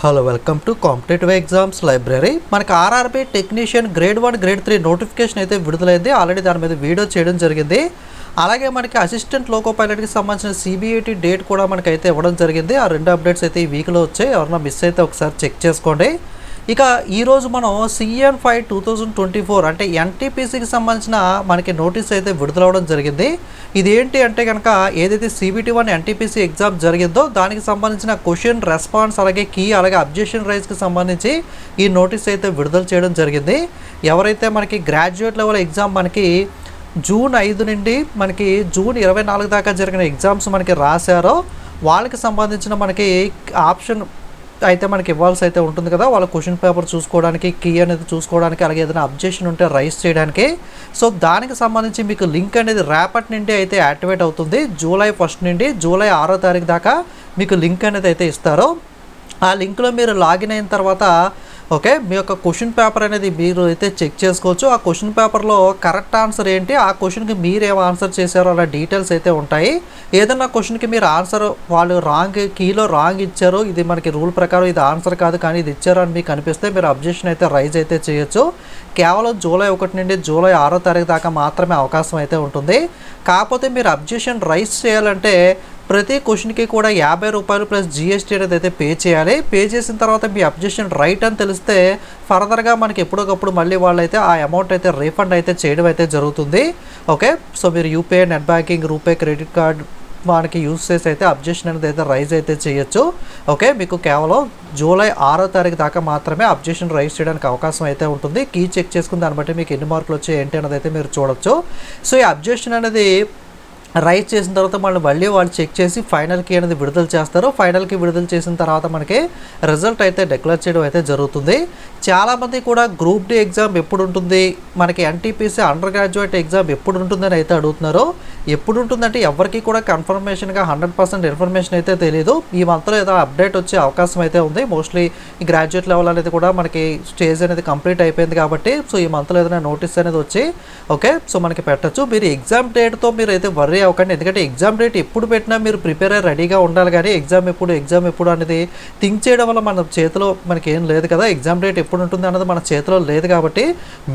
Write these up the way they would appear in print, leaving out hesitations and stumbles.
Hello welcome to competitive exams library. మనకి RRB technician grade 1 grade 3 notification అయితే విడుదలైంది. Already దాని మీద వీడియో చేయడం జరిగింది. అలాగే మనకి అసిస్టెంట్ లోకో పైలట్కి సంబంధించిన సిబిఐటి డేట్ కూడా మనకైతే ఇవ్వడం జరిగింది. ఆ రెండు అప్డేట్స్ అయితే ఈ వీక్లో వచ్చాయి. ఎవరైనా మిస్ అయితే ఒకసారి చెక్ చేసుకోండి. ఇక ఈరోజు మనం CN5 2024 అంటే ఎన్టీపీసీకి సంబంధించిన మనకి నోటీస్ అయితే విడుదలవడం జరిగింది. ఇది ఏంటి అంటే కనుక ఏదైతే CBT1 ఎన్టీపీసీ ఎగ్జామ్ జరిగిందో దానికి సంబంధించిన క్వశ్చన్ రెస్పాన్స్ అలాగే కీ అలాగే అబ్జెక్షన్ రైజ్కి సంబంధించి ఈ నోటీస్ అయితే విడుదల చేయడం జరిగింది. ఎవరైతే మనకి గ్రాడ్యుయేట్ లెవెల్ ఎగ్జామ్ మనకి జూన్ 5 నుండి మనకి జూన్ 24 దాకా జరిగిన ఎగ్జామ్స్ మనకి రాశారో వాళ్ళకి సంబంధించిన మనకి ఆప్షన్ అయితే మనకి ఇవ్వాల్సి అయితే ఉంటుంది కదా. వాళ్ళ క్వశ్చన్ పేపర్ చూసుకోవడానికి కీ అనేది చూసుకోవడానికి అలాగే ఏదైనా అబ్జెక్షన్ ఉంటే రైజ్ చేయడానికి. సో దానికి సంబంధించి మీకు లింక్ అనేది రేపటి నుండి అయితే యాక్టివేట్ అవుతుంది. జూలై 1 నుండి జూలై 6వ తారీఖు దాకా మీకు లింక్ అనేది అయితే ఇస్తారు. ఆ లింక్లో మీరు లాగిన్ అయిన తర్వాత ఓకే మీ యొక్క క్వశ్చన్ పేపర్ అనేది మీరు అయితే చెక్ చేసుకోవచ్చు. ఆ క్వశ్చన్ పేపర్లో కరెక్ట్ ఆన్సర్ ఏంటి, ఆ క్వశ్చన్కి మీరు ఏం ఆన్సర్ చేశారో అలా డీటెయిల్స్ అయితే ఉంటాయి. ఏదన్నా క్వశ్చన్కి మీరు ఆన్సర్ వాళ్ళు కీలో రాంగ్ ఇచ్చారు, ఇది మనకి రూల్ ప్రకారం ఇది ఆన్సర్ కాదు కానీ ఇది ఇచ్చారు అని మీకు అనిపిస్తే మీరు అబ్జెక్షన్ అయితే రైజ్ అయితే చేయొచ్చు. కేవలం జూలై 1 నుండి జూలై 6వ తారీఖు దాకా మాత్రమే అవకాశం అయితే ఉంటుంది. కాకపోతే మీరు అబ్జెక్షన్ రైజ్ చేయాలంటే ప్రతి క్వశ్చన్కి కూడా ₹50 ప్లస్ GST అనేది అయితే పే చేయాలి. పే చేసిన తర్వాత మీ అబ్జెక్షన్ రైట్ అని తెలిస్తే ఫర్దర్గా మనకి ఎప్పటికప్పుడు మళ్ళీ వాళ్ళైతే ఆ అమౌంట్ అయితే రీఫండ్ అయితే చేయడం అయితే జరుగుతుంది. ఓకే, సో మీరు UPI, net banking, RuPay, credit card మనకి యూస్ చేసి అయితే అబ్జెక్షన్ అనేది అయితే రైజ్ అయితే చేయొచ్చు. ఓకే, మీకు కేవలం జూలై 6వ తారీఖు దాకా మాత్రమే అబ్జెక్షన్ రైజ్ చేయడానికి అవకాశం అయితే ఉంటుంది. కీ చెక్ చేసుకుని దాన్ని బట్టి మీకు ఎన్ని మార్కులు వచ్చాయి ఏంటి అనేది అయితే మీరు చూడొచ్చు. సో ఈ అబ్జెక్షన్ అనేది రైజ్ చేసిన తర్వాత మళ్ళీ వాళ్ళు చెక్ చేసి ఫైనల్ కీ అనేది విడుదల చేస్తారు. ఫైనల్ కీ విడుదల చేసిన తర్వాత మనకి రిజల్ట్ అయితే డిక్లేర్ చేయడం అయితే జరుగుతుంది. చాలామంది కూడా గ్రూప్ డి ఎగ్జామ్ ఎప్పుడు ఉంటుంది, మనకి ఎన్టీపీసీ అండర్ గ్రాడ్యుయేట్ ఎగ్జామ్ ఎప్పుడు ఉంటుందని అయితే అడుగుతున్నారు. ఎప్పుడు ఉంటుందంటే ఎవరికి కూడా కన్ఫర్మేషన్గా 100% ఇన్ఫర్మేషన్ అయితే తెలియదు. ఈ మంత్లో ఏదో అప్డేట్ వచ్చే అవకాశం అయితే ఉంది. మోస్ట్లీ ఈ గ్రాడ్యుయేట్ లెవెల్ అనేది కూడా మనకి స్టేజ్ అనేది కంప్లీట్ అయిపోయింది కాబట్టి సో ఈ మంత్లో ఏదైనా నోటీస్ అనేది వచ్చి ఓకే సో మనకి పెట్టచ్చు. మీరు ఎగ్జామ్ డేట్తో మీరు అయితే వర్రీ అవ్వకండి. ఎందుకంటే ఎగ్జామ్ డేట్ ఎప్పుడు పెట్టినా మీరు ప్రిపేర్ అయ్యి రెడీగా ఉండాలి. కానీ ఎగ్జామ్ ఎప్పుడు అనేది థింక్ చేయడం వల్ల మన చేతిలో మనకి ఏం లేదు కదా. ఎగ్జామ్ డేట్ ఎప్పుడు ఉంటుంది అన్నది మన చేతిలో లేదు కాబట్టి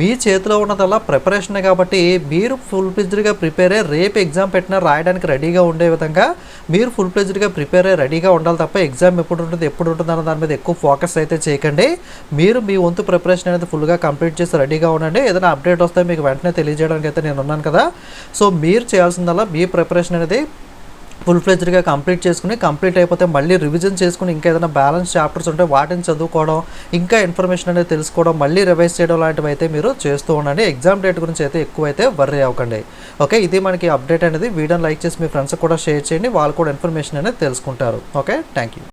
మీ చేతిలో ఉన్నదల్లా ప్రిపరేషనే. కాబట్టి మీరు ఫుల్ ఫ్లెడ్జ్డ్గా ప్రిపేర్ అయ్యి రేపు ఎగ్జామ్ పెట్టినా రాయడానికి రెడీగా ఉండే విధంగా మీరు ఫుల్ ఫ్లెడ్జ్డ్గా ప్రిపేర్ అయ్యి రెడీగా ఉండాలి తప్ప ఎగ్జామ్ ఎప్పుడు ఉంటుంది అన్న దాని మీద ఎక్కువ ఫోకస్ అయితే చేయకండి. మీరు మీ వంతు ప్రిపరేషన్ అనేది ఫుల్గా కంప్లీట్ చేసి రెడీగా ఉండండి. ఏదైనా అప్డేట్ వస్తే మీకు వెంటనే తెలియజేయడానికి అయితే నేను ఉన్నాను కదా. సో మీరు చేయాల్సిందల్లా మీ ప్రిపరేషన్ అనేది ఫుల్ ఫ్లెడ్జ్డ్గా కంప్లీట్ అయిపోతే మళ్ళీ రివిజన్ చేసుకుని ఇంకా ఏదైనా బ్యాలెన్స్ చాప్టర్స్ ఉంటే వాటిని చదువుకోవడం, ఇంకా ఇన్ఫర్మేషన్ అనేది తెలుసుకోవడం, మళ్ళీ రివైజ్ చేయడం లాంటివి అయితే మీరు చేస్తూ ఉండండి. ఎగ్జామ్ డేట్ గురించి అయితే ఎక్కువైతే వర్రీ అవ్వకండి. ఓకే, ఇది మనకి అప్డేట్ అనేది. వీడియోని లైక్ చేసి మీ ఫ్రెండ్స్కి కూడా షేర్ చేయండి, వాళ్ళు కూడా ఇన్ఫర్మేషన్ అనేది తెలుసుకుంటారు. Okay, thank you.